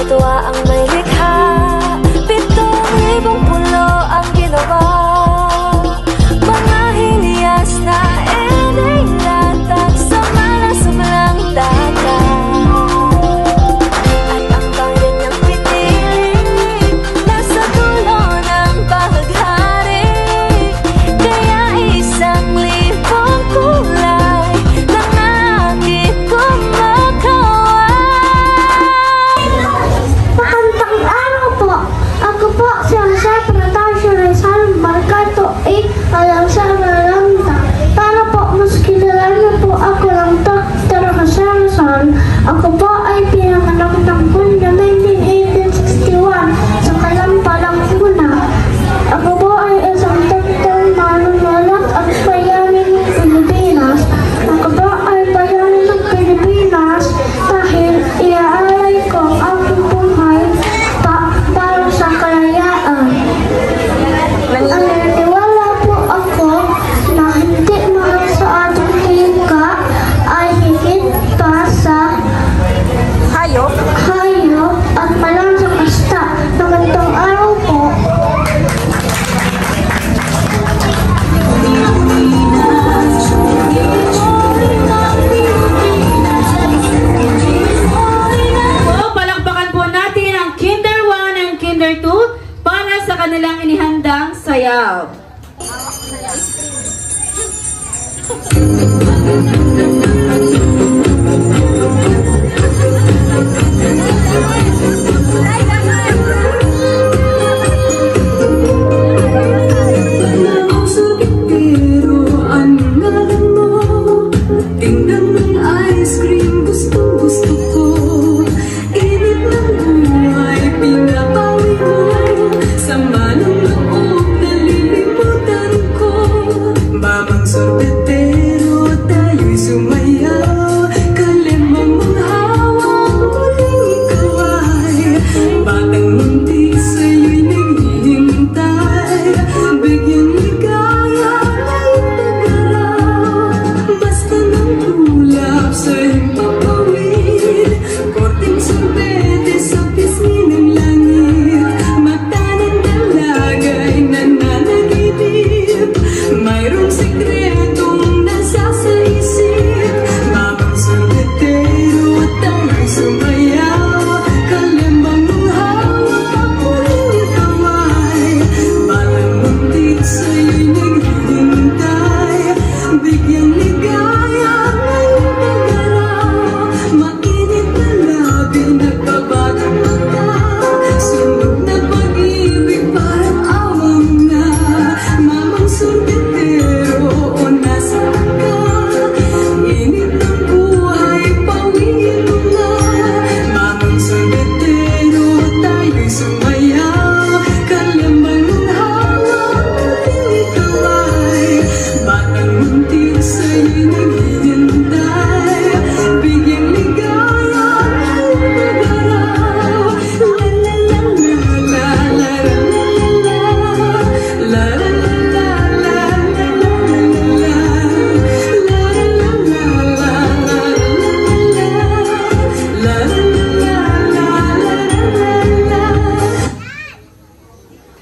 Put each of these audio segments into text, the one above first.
Katwa ang may likha, 7,000 pulo ang ginawa. Mga hilias na inilatag sa malasumlang dagat. At ang bayan niyang piniling nasa dulo ng bahaghari. Kaya 1,000 kulay ng aking kumakaway. Magandang araw po. Ako po si Jose Protasio Rizal Marcato alam sa Maranda. Para po mas kilala na po ako ng Dr. Jose Rizal. Ako po ay pinanganak ng Bunga 1961 sa Kalampalang Una. Ako po ay isang doktor na lumalat at bayanin ng Pilipinas. Ako po ay bayanin ng Pilipinas dahil iaalay ko ang buhay para sa kalayaan. Naniniwala po ako na hindi mahal sa ating hika ay higit pa sa hayop at malansang kasta. Magandang araw po. Palakpakan po natin ang Kinder 1 and Kinder 2 para sa kanilang inihandang sayaw.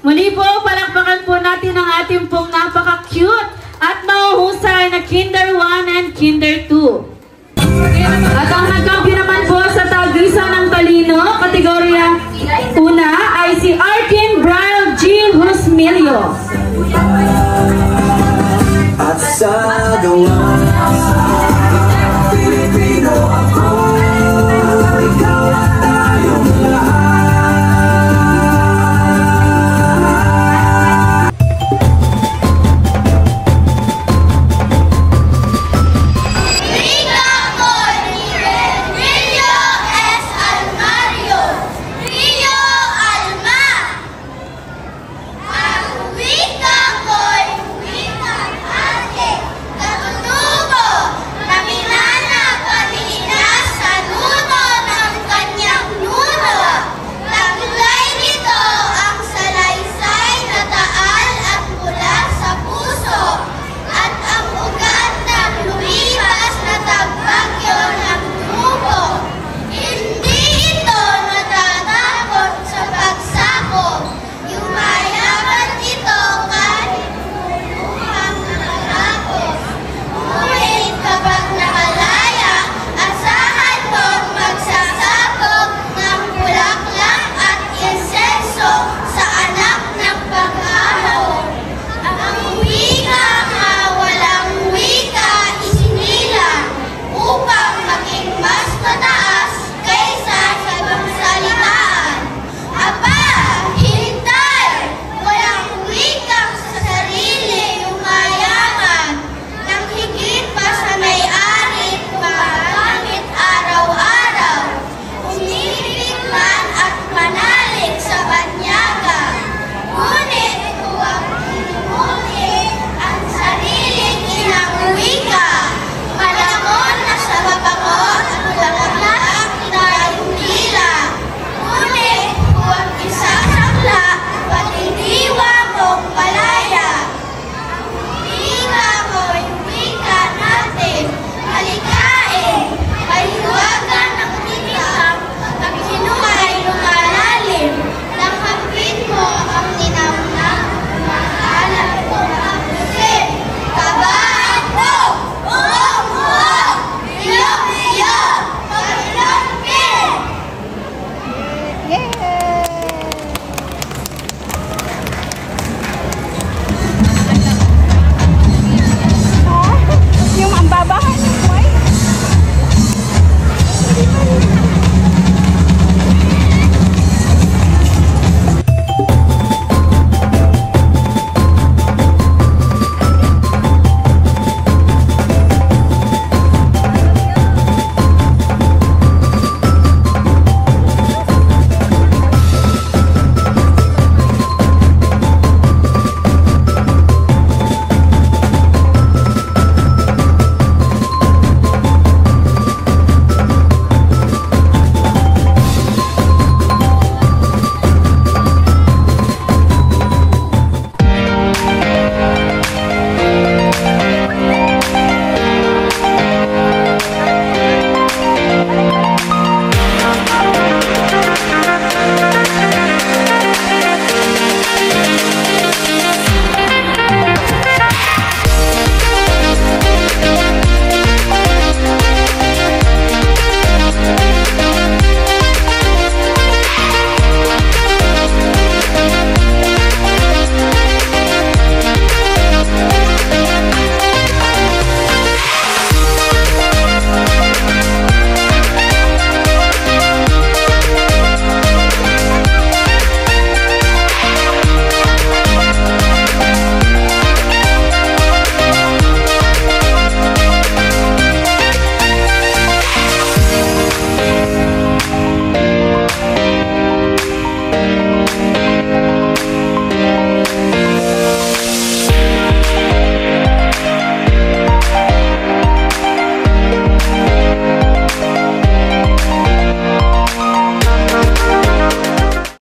Muli po, palakpakan po natin ang ating pong napaka-cute at mahuhusay na Kinder 1 and Kinder 2. At ang nagkampi naman po sa Tagisan ng Talino, kategorya una ay si Arkin Brian G. Husmilio.